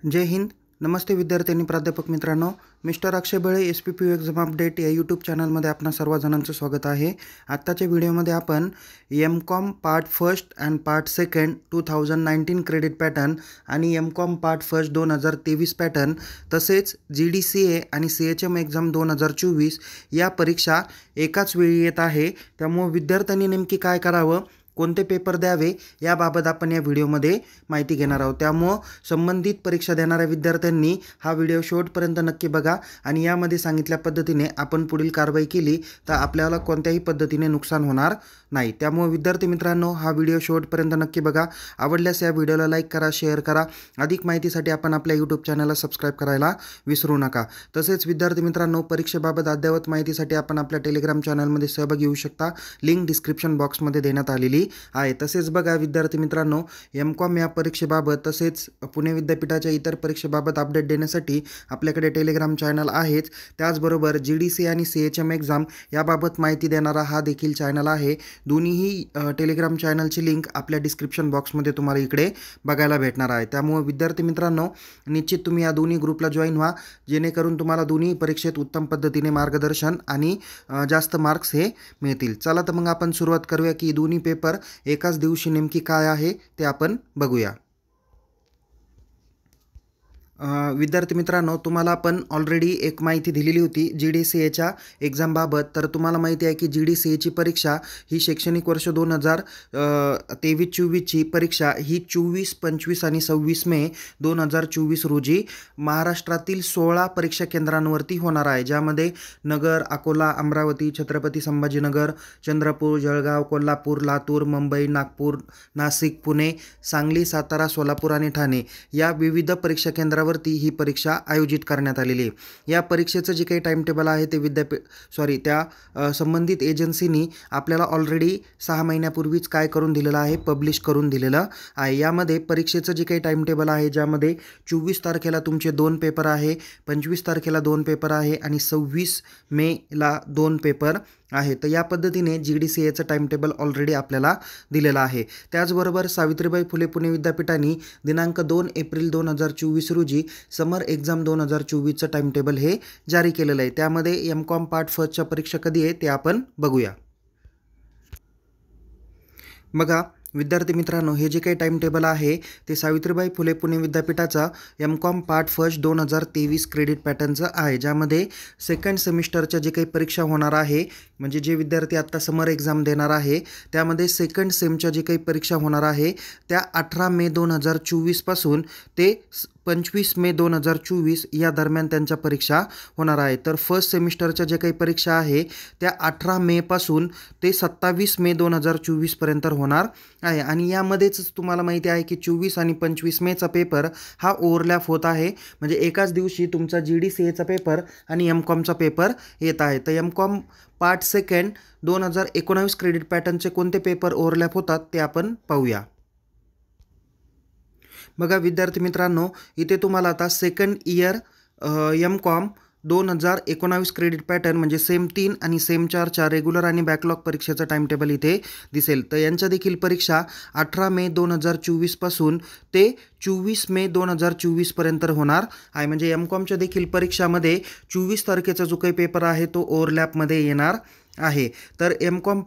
जय हिंद. नमस्ते विद्यार्थी प्राध्यापक मित्रांनो. मिस्टर अक्षय बळे SPPU एक्झाम अपडेट या यूट्यूब चॅनलमध्ये आपणा सर्वजणांचं स्वागत आहे. आत्ताच्या व्हिडिओमध्ये आपण MCOM part first and part second 2019 credit pattern आणि MCOM पार्ट फर्स्ट 2023 पॅटर्न तसेच GDCA आणि CHM एक्झाम 2024 या परीक्षा एकाच वेळी येत आहे. त्यामुळे विद्यार्थ्यांनी नेमकी काय करावं, कोणते पेपर द्यावे याबाबत आपण या व्हिडिओमध्ये माहिती घेणार आहोत. त्यामुळे संबंधित परीक्षा देणाऱ्या विद्यार्थ्यांनी हा व्हिडिओ शेवटपर्यंत नक्की बघा आणि यामध्ये सांगितल्या पद्धतीने आपण पुढील कारवाई केली तर आपल्याला कोणत्याही पद्धतीने नुकसान होणार नाही. त्यामुळे विद्यार्थी मित्रांनो, हा व्हिडिओ शेवटपर्यंत नक्की बघा. आवडल्यास या व्हिडिओला लाईक करा, शेअर करा. अधिक माहितीसाठी आपण आपल्या यूट्यूब चॅनलला सबस्क्राईब करायला विसरू नका. तसेच विद्यार्थी मित्रांनो, परीक्षेबाबत अद्ययावत माहितीसाठी आपण आपल्या टेलिग्राम चॅनलमध्ये सहभागी होऊ शकता. लिंक डिस्क्रिप्शन बॉक्समध्ये देण्यात आलेली आहे. तसेच बघा विद्यार्थी मित्रांनो, MCOM या परीक्षेबाबत तसेच पुणे विद्यापीठाच्या इतर परीक्षेबाबत अपडेट देण्यासाठी आपल्याकडे टेलिग्राम चॅनल आहेच. त्याचबरोबर GDCA आणि CHM एक्झाम याबाबत माहिती देणारा हा देखील चॅनल आहे. दोन्हीही टेलिग्राम चॅनलची लिंक आपल्या डिस्क्रिप्शन बॉक्समध्ये तुम्हाला इकडे बघायला भेटणार आहे. त्यामुळे विद्यार्थी मित्रांनो, निश्चित तुम्ही या दोन्ही ग्रुपला जॉईन व्हा, जेणेकरून तुम्हाला दोन्ही परीक्षेत उत्तम पद्धतीने मार्गदर्शन आणि जास्त मार्क्स हे मिळतील. चला तर मग आपण सुरुवात करूया की दोन्ही पेपर एकाच दिवशी नेमकी काय आहे ते आपण बघूया. विद्यार्थी मित्रांनो, तुम्हाला आपण ऑलरेडी एक माहिती दिलेली होती GDCAच्या एक्झामबाबत. तर तुम्हाला माहिती आहे की GDCAची परीक्षा ही शैक्षणिक वर्ष 2023-24ची परीक्षा ही 24, 25 आणि 26 मे 2024 रोजी महाराष्ट्रातील 16 परीक्षा केंद्रांवरती होणार आहे. ज्यामध्ये नगर, अकोला, अमरावती, छत्रपती संभाजीनगर, चंद्रपूर, जळगाव, कोल्हापूर, लातूर, मुंबई, नागपूर, नाशिक, पुणे, सांगली, सातारा, सोलापूर आणि ठाणे या विविध परीक्षा केंद्रावरती ही परीक्षा आयोजित करण्यात आलेली आहे. या परीक्षेचं जे काही टाइम टेबल आहे ते त्या संबंधित एजन्सीनी आपल्याला ऑलरेडी 6 महिन्यापूर्वीच काय करून दिलेलं आहे, पब्लिश करून दिलेलं आहे. यामध्ये परीक्षेचं जे काही टाइम टेबल आहे, ज्यामध्ये 24 तारखेला तुमचे 2 पेपर आहे, 25 तारखेला 2 पेपर आहे आणि 26 मेला 2 पेपर आहे. तर या पद्धतीने GDCAचं टाइम टेबल ऑलरेडी आपल्याला दिलेलं आहे. त्याचबरोबर सावित्रीबाई फुले पुणे विद्यापीठाने दिनांक 2 एप्रिल 2024 रोजी समर एक्झाम 2024चं टाइम टेबल हे जारी केलेलं आहे. त्यामध्ये MCOM पार्ट फर्स्टच्या परीक्षा कधी आहे ते आपण बघूया. बघा विद्यार्थी मित्रांनो, हे जे काही टाइम टेबल आहे ते सावित्रीबाई फुले पुणे विद्यापीठाचा MCOM पार्ट फर्स्ट 2023 क्रेडिट पॅटर्नचं आहे. ज्यामध्ये सेकंड सेमिस्टरच्या जे काही परीक्षा होणार आहे, म्हणजे जे विद्यार्थी आत्ता समर एक्झाम देणार आहे त्यामध्ये सेकंड सेमच्या जे काही परीक्षा होणार आहे त्या 18 मे 2024 पासून ते 25 मे 2024 या दरम्यान त्यांच्या परीक्षा होणार आहे. तर फर्स्ट सेमिस्टरच्या जे काही परीक्षा आहे त्या 18 मे पासून ते 27 मे 2024 पर्यंत होणार आहे. आणि यामध्येच तुम्हाला माहिती आहे की 24 आणि 25 मेचा पेपर हा ओव्हरलॅप होत आहे. म्हणजे एकाच दिवशी तुमचा GDCAचा पेपर आणि MCOMचा पेपर येत आहे. तर MCOM पार्ट सेकंड 2019 क्रेडिट पॅटर्नचे कोणते पेपर ओव्हरलॅप होतात ते आपण पाहूया. बघा विद्यार्थी मित्रांनो, इथे तुम्हाला आता second year MCOM 2019 credit pattern म्हणजे सेम 3 आणि सेम 4च्या रेग्युलर आणि बॅकलॉग परीक्षेचा टाइम टेबल इथे दिसेल. तर यांच्या देखील परीक्षा 18 मे 2024 पासून ते 24 मे 2024 पर्यंत होणार आहे. म्हणजे MCOMच्या देखील परीक्षामध्ये 24 तारखेचा जो काही पेपर आहे तो ओव्हरलॅपमध्ये येणार आहे. तर MCOM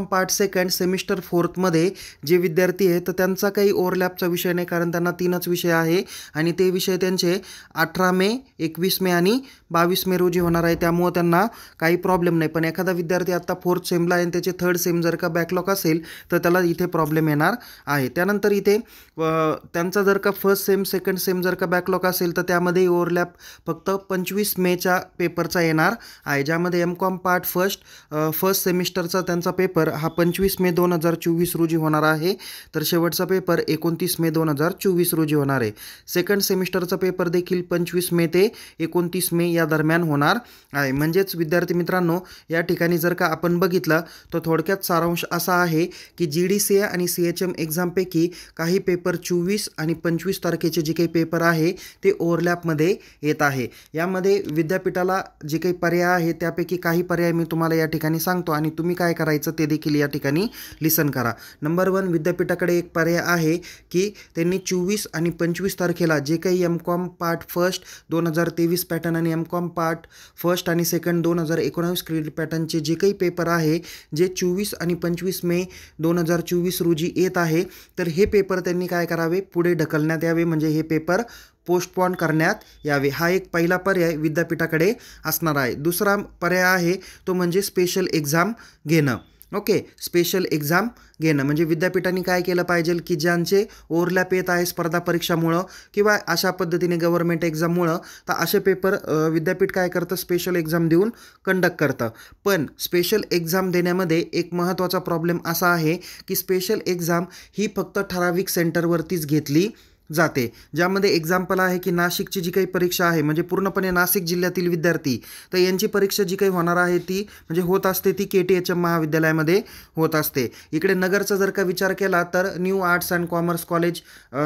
पार्ट सेकंड सेमिस्टर 4मध्ये जे विद्यार्थी आहेत तर त्यांचा काही ओव्हरलॅपचा विषय नाही, कारण त्यांना 3च विषय आहे आणि ते विषय त्यांचे 18 मे, 21 मे आणि 22 मे रोजी होणार आहे. त्यामुळे त्यांना काही प्रॉब्लेम नाही. पण एखादा विद्यार्थी आता 4th सेमला आहे आणि त्याचे 3rd सेम जर का बॅकलॉग असेल तर त्याला इथे प्रॉब्लेम येणार आहे. त्यानंतर इथे त्यांचा जर का फर्स्ट सेम, सेकंड सेम जर का बॅकलॉग असेल तर त्यामध्ये ओव्हरलॅप फक्त 25 मेच्या पेपरचा येणार आहे. ज्यामध्ये MCOM पार्ट फर्स्ट सेमिस्टर त्यांचा पेपर हा 25 मे 2024 रोजी होणार आहे. तर शेवटचा पेपर 29 मे 2024 रोजी होणार आहे. सेकंड सेमिस्टरचा पेपर देखील 25 मे ते 29 मे या दरम्यान होणार आहे. म्हणजेच विद्यार्थी मित्रांनो, या ठिकाणी जर का आपण बघितलं तर थोडक्यात सारांश असा आहे की GDCA आणि CHM एक्झामपैकी काही पेपर 24 आणि 25 तारखेचे जे काही पेपर आहे ते ओव्हरलॅपमध्ये येत आहे. यामध्ये विद्यापीठाला जे काही पर्याय आहे त्यापैकी काही पर्याय मी तुम्हाला या ठिकाणी सांगतो आणि तुम्ही तुम्ही काय करायचं ते देखील या ठिकाणी लिसन करा. नंबर 1, विद्यापीठाकडे एक पर्याय आहे की त्यांनी 24 आणि 25 तारखेला जे काही एम.कॉम पार्ट फर्स्ट 2023 पॅटर्न आणि एम.कॉम पार्ट फर्स्ट आणि सेकंड 2019 क्रेडिट पॅटर्नचे जे काही पेपर आहे जे 24 आणि 25 मे 2024 रोजी येत आहे, तर हे पेपर त्यांनी काय करावे, पुढे ढकलण्यात यावे, म्हणजे हे पेपर पोस्टपोन करण्यात यावे. हा एक पहिला पर्याय विद्यापीठाकडे असणार आहे. दुसरा पर्याय आहे तो म्हणजे स्पेशल एक्झाम घेणं. ओके, स्पेशल एक्झाम घेणं म्हणजे विद्यापीठांनी काय केलं पाहिजे की ज्यांचे ओव्हरलॅप येत आहे स्पर्धा परीक्षामुळं किंवा अशा पद्धतीने गव्हर्नमेंट एक्झाममुळं, तर असे पेपर विद्यापीठ काय करतं, स्पेशल एक्झाम देऊन कंडक्ट करतं. पण स्पेशल एक्झाम देण्यामध्ये एक महत्त्वाचा प्रॉब्लेम असा आहे की स्पेशल एक्झाम ही फक्त ठराविक सेंटरवरतीच घेतली जाते. ज्यामध्ये एक्झाम्पल आहे की नाशिकची जी काही परीक्षा आहे म्हणजे पूर्णपणे नाशिक जिल्ह्यातील विद्यार्थी, तर यांची परीक्षा जी काही होणार आहे ती म्हणजे होत असते ती KTHM महाविद्यालयामध्ये होत असते. इकडे नगरचा जर का विचार केला तर new arts and commerce college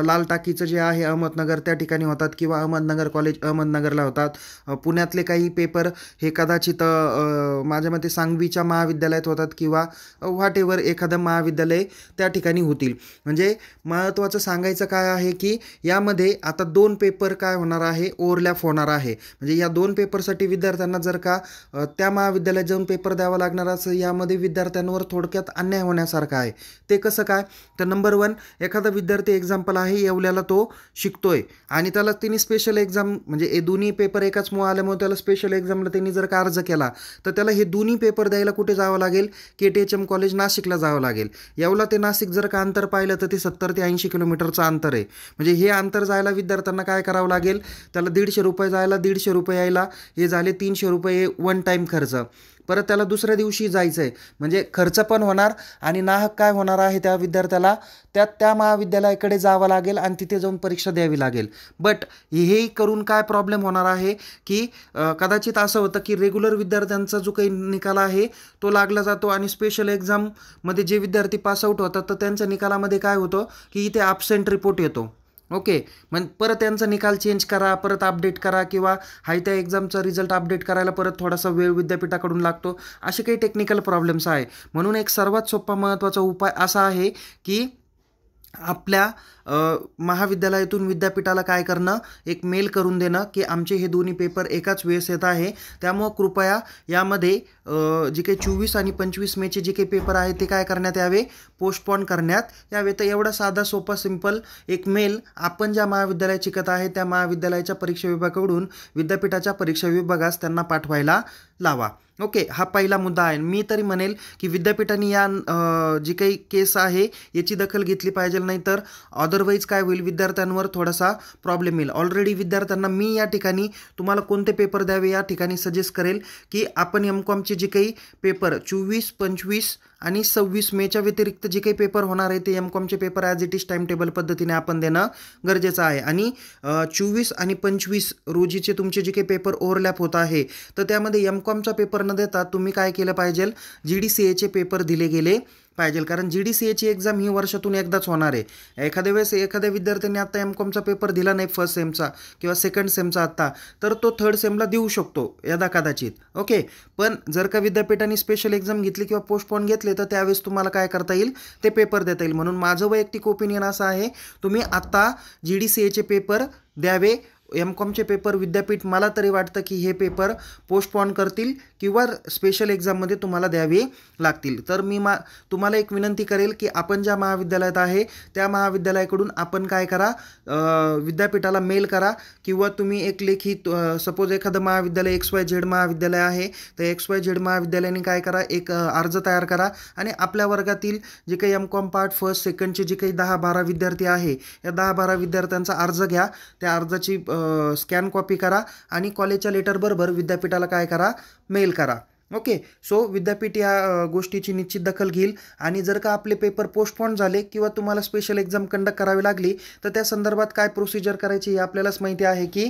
लाल टाकीचं जे आहे अहमदनगर त्या ठिकाणी होतात किंवा अहमदनगर कॉलेज अहमदनगरला होतात. पुण्यातले काही पेपर हे कदाचित माझ्या मते सांगवीच्या महाविद्यालयात होतात किंवा व्हॉट एव्हर एखादं महाविद्यालय त्या ठिकाणी होतील. म्हणजे महत्त्वाचं सांगायचं काय आहे की यामध्ये आता 2 पेपर काय होणार आहे, ओव्हरलॅप होणार आहे. म्हणजे या 2 पेपरसाठी विद्यार्थ्यांना जर का त्या महाविद्यालयात जाऊन पेपर द्यावा लागणार असं यामध्ये विद्यार्थ्यांवर थोडक्यात अन्याय होण्यासारखं आहे. ते कसं काय, तर नंबर 1, एखादा विद्यार्थी एक्झाम्पल आहे येवल्याला तो शिकतोय आणि त्याला त्यांनी स्पेशल एक्झाम म्हणजे हे दोन्ही पेपर एकाच मुळे आल्यामुळे त्याला स्पेशल एक्झामला त्यांनी जर का अर्ज केला तर त्याला हे दोन्ही पेपर द्यायला कुठे जावं लागेल, KTHM कॉलेज नाशिकला जावं लागेल. येवला ते नाशिक जर का अंतर पाहिलं तर ते 70 ते 80 किलोमीटरचं अंतर आहे. म्हणजे हे अंतर जायला विद्यार्थ्यांना काय करावं लागेल, त्याला 150 रुपये जायला, 150 रुपये यायला, हे झाले 300 रुपये वन टाईम खर्च. परत त्याला दुसऱ्या दिवशी जायचं आहे, म्हणजे खर्च पण होणार आणि नाहक काय होणार आहे त्या विद्यार्थ्याला त्या महाविद्यालयाकडे जावं लागेल आणि तिथे जाऊन परीक्षा द्यावी लागेल. बट हे करून काय प्रॉब्लेम होणार आहे की कदाचित असं होतं की रेग्युलर विद्यार्थ्यांचा जो काही निकाल आहे तो लागला जातो आणि स्पेशल एक्झाममध्ये जे विद्यार्थी पासआउट होतात तर त्यांच्या निकालामध्ये काय होतं की इथे ॲब्सेंट रिपोर्ट येतो. ओके, मग परत त्यांचा निकाल चेंज करा, परत अपडेट करा किंवा हाय त्या एक्झामचा रिझल्ट अपडेट करायला परत थोडासा वेळ विद्यापीठाकडून लागतो. असे काही टेक्निकल प्रॉब्लेम्स आहे. म्हणून एक सर्वात सोपा महत्त्वाचा उपाय असा आहे की आपल्या महाविद्यालयातून विद्यापीठाला काय करणं, एक मेल करून देणं की आमचे हे दोन्ही पेपर एकाच वेळेस येत आहे, त्यामुळं कृपया यामध्ये जे काही 24 आणि 25 मेचे जे काही पेपर आहे ते काय करण्यात यावे, पोस्टपोन करण्यात यावे. तर एवढा साधा सोपा सिंपल एक मेल आपण ज्या महाविद्यालयात शिकत आहे त्या महाविद्यालयाच्या परीक्षा विभागाकडून विद्यापीठाच्या परीक्षा विभागास त्यांना पाठवायला लावा. ओके, हा पहिला मुद्दा आहे. मी तरी म्हणेल की विद्यापीठाने या जी काही केस आहे याची दखल घेतली पाहिजे, नाही तर अदरवाईज काय होईल, विद्यार्थ्यांवर थोडासा प्रॉब्लेम येईल. ऑलरेडी विद्यार्थ्यांना मी या ठिकाणी तुम्हाला कोणते पेपर द्यावे या ठिकाणी सजेस्ट करेल की आपण एम.कॉमचे जे काही पेपर 24, 25 आणि 26 मेच्या व्यतिरिक्त जे काही पेपर होणार आहे ते एम.कॉमचे paper as it is time table पद्धतीने आपण देणं गरजेचं आहे. आणि 24 आणि 25 रोजीचे तुमचे जे काही पेपर ओव्हरलॅप होत आहे तर त्यामध्ये एम.कॉमचा पेपर न देता तुम्ही काय केलं पाहिजे, GDCAचे पेपर दिले गेले पाहिजे. कारण GDCAची एक्झाम ही वर्षातून एकदाच होणार आहे. एखाद्या वेळेस एखाद्या विद्यार्थ्यांनी आता एम.कॉमचा पेपर दिला नाही फर्स्ट सेमचा किंवा सेकंड सेमचा आत्ता, तर तो थर्ड सेमला देऊ शकतो यदा कदाचित. ओके, पण जर का विद्यापीठाने स्पेशल एक्झाम घेतली किंवा पोस्टपोन घेतले तर त्यावेळेस तुम्हाला काय करता येईल, ते पेपर देता येईल. म्हणून माझं वैयक्तिक ओपिनियन असं आहे, तुम्ही आत्ता GDCAचे पेपर द्यावे. एम.कॉमचे पेपर विद्यापीठ मला तरी वाटतं की हे पेपर पोस्टपोन करतील किंवा स्पेशल एक्झाममध्ये तुम्हाला द्यावे लागतील. तर मी तुम्हाला एक विनंती करेल की आपण ज्या महाविद्यालयात आहे त्या महाविद्यालयाकडून आपण काय करा, विद्यापीठाला मेल करा किंवा तुम्ही एक लेखी सपोज एखादं महाविद्यालय XYZ महाविद्यालय आहे तर XYZ महाविद्यालयाने काय करा, एक अर्ज तयार करा आणि आपल्या वर्गातील जे काही एम.कॉम पार्ट फर्स्ट सेकंडचे जे काही 10-12 विद्यार्थी आहे या 10-12 विद्यार्थ्यांचा अर्ज घ्या, त्या अर्जाची स्कॅन कॉपी करा आणि कॉलेजच्या लेटरबरोबर विद्यापीठाला काय करा, मेल करा. ओके, सो विद्यापीठ या गोष्टीची निश्चित दखल घेईल आणि जर का आपले पेपर पोस्टपोन झाले किंवा तुम्हाला स्पेशल एक्झाम कंडक्ट करावी लागली तर त्या संदर्भात काय प्रोसिजर करायची हे आपल्यालाच माहिती आहे की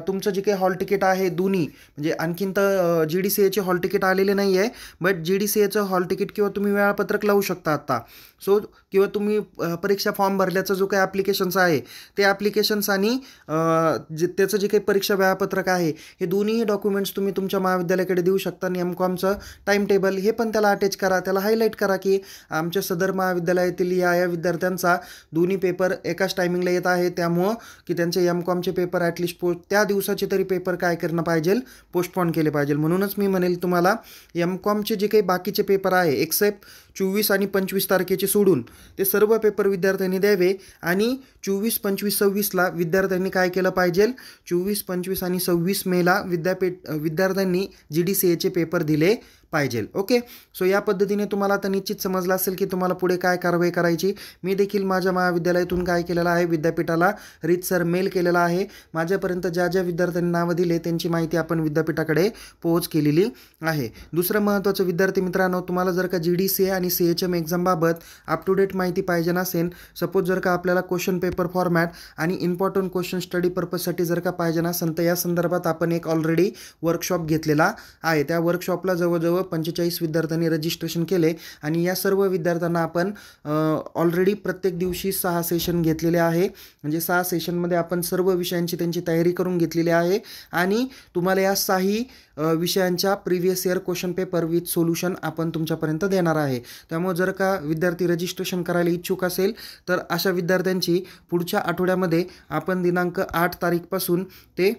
तुमचं जे काही हॉल तिकीट आहे दोन्ही, म्हणजे आणखीन तर GDCAचे हॉल तिकीट आलेले नाही आहे, बट GDCAचं हॉल तिकीट किंवा तुम्ही वेळापत्रक लावू शकता आत्ता. सो किंवा तुम्ही परीक्षा फॉर्म भरल्याचं जो काही ॲप्लिकेशन्स आहे ते ॲप्लिकेशन्स आणि त्याचं जे काही परीक्षा वेळापत्रक आहे हे दोन्ही डॉक्युमेंट्स तुम्ही तुमच्या महाविद्यालयाकडे देऊ शकता आणि एम.कॉमचं टाईम टेबल हे पण त्याला अटॅच करा, त्याला हायलाईट करा की आमच्या सदर महाविद्यालयातील या विद्यार्थ्यांचा दोन्ही पेपर एकाच टायमिंगला येत आहे, त्यामुळं की त्यांचे एम.कॉमचे पेपर ॲटलिस्ट त्या दिवसाचे तरी पेपर काय करणं पाहिजे, पोस्टपोन केले पाहिजे. म्हणूनच मी म्हणेल तुम्हाला एम.कॉमचे जे काही बाकीचे पेपर आहे एक्सेप्ट 24 आणि 25 तारखेचे सोडून ते सर्व पेपर विद्यार्थ्यांनी द्यावे आणि 24, 25, 26ला विद्यार्थ्यांनी काय केलं पाहिजे, 24, 25 आणि 26 मेला विद्यार्थ्यांनी GDCAचे पेपर दिले पाहिजे. ओके, सो या पद्धतीने तुम्हाला आता निश्चित समजलं असेल की तुम्हाला पुढे काय कारवाई करायची. मी देखील माझ्या महाविद्यालयातून काय केलेलं आहे, विद्यापीठाला रीतसर मेल केलेला आहे. माझ्यापर्यंत ज्या विद्यार्थ्यांनी नावं दिले त्यांची माहिती आपण विद्यापीठाकडे पोहोच केलेली आहे. दुसरं महत्त्वाचं विद्यार्थी मित्रांनो, तुम्हाला जर का GDCA आणि CHM एक्झामबाबत अप टू डेट माहिती पाहिजे नसेल, सपोज जर का आपल्याला क्वेश्चन पेपर फॉर्मॅट आणि इम्पॉर्टंट क्वेश्चन स्टडी पर्पजसाठी जर का पाहिजे नसेल, तर या संदर्भात आपण एक ऑलरेडी वर्कशॉप घेतलेला आहे. त्या वर्कशॉपला जवळजवळ 45 विद्यार्थ्यांनी रजिस्ट्रेशन केले आणि या सर्व विद्यार्थ्यांना आपण ऑलरेडी प्रत्येक दिवशी 6 सेशन घेतलेले आहे. म्हणजे 6 सेशनमध्ये आपण सर्व विषयांची त्यांची तयारी करून घेतलेली आहे आणि तुम्हाला या 6 विषयांच्या previous year question paper with solution आपण तुमच्यापर्यंत देणार आहे. त्यामुळे जर का विद्यार्थी रजिस्ट्रेशन करायला इच्छुक असेल तर अशा विद्यार्थ्यांची पुढच्या आठवड्यामध्ये आपण दिनांक 8 तारीखपासून ते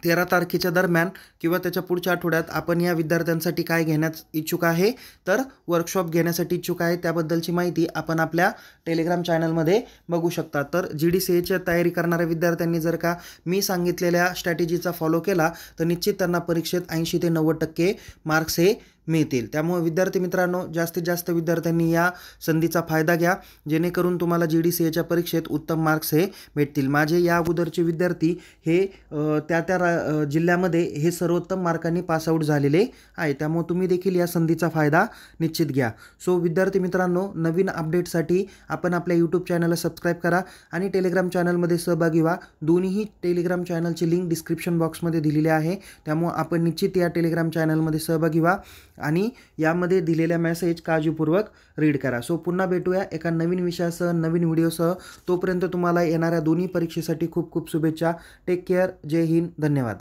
13 तारखेच्या दरम्यान किंवा त्याच्या पुढच्या आठवड्यात आपण या विद्यार्थ्यांसाठी काय घेण्यास इच्छुक आहे, तर वर्कशॉप घेण्यासाठी इच्छुक आहे. त्याबद्दलची माहिती आपण आपल्या टेलिग्राम चॅनलमध्ये बघू शकता. तर GDCAची तयारी करणाऱ्या विद्यार्थ्यांनी जर का मी सांगितलेल्या स्ट्रॅटेजीचा फॉलो केला तर निश्चित त्यांना परीक्षेत 80 ते 90% मार्क्स हे मिळतील. त्यामुळे विद्यार्थी मित्रांनो, जास्तीत जास्त विद्यार्थ्यांनी या संधीचा फायदा घ्या, जेणेकरून तुम्हाला GDCAच्या परीक्षेत उत्तम मार्क्स हे भेटतील. माझे या अगोदरचे विद्यार्थी हे त्या जिल्ह्यामध्ये हे सर्वोत्तम मार्कांनी पासआउट झालेले आहे. त्यामुळे तुम्ही देखील या संधीचा फायदा निश्चित घ्या. सो विद्यार्थी मित्रांनो, नवीन अपडेटसाठी आपण आपल्या यूट्यूब चॅनलला सबस्क्राईब करा आणि टेलिग्राम चॅनलमध्ये सहभागी व्हा. दोन्हीही टेलिग्राम चॅनलची लिंक डिस्क्रिप्शन बॉक्समध्ये दिलेली आहे. त्यामुळे आपण निश्चित या टेलिग्राम चॅनलमध्ये सहभागी व्हा आणि यामध्ये दिलेल्या मेसेज काळजीपूर्वक रीड करा. सो पुन्हा भेटूया एका नवीन विषयासह, नवीन व्हिडिओसह. तोपर्यंत तुम्हाला येणाऱ्या दोन्ही परीक्षेसाठी खूप खूप शुभेच्छा. Take care. जय हिंद. धन्यवाद.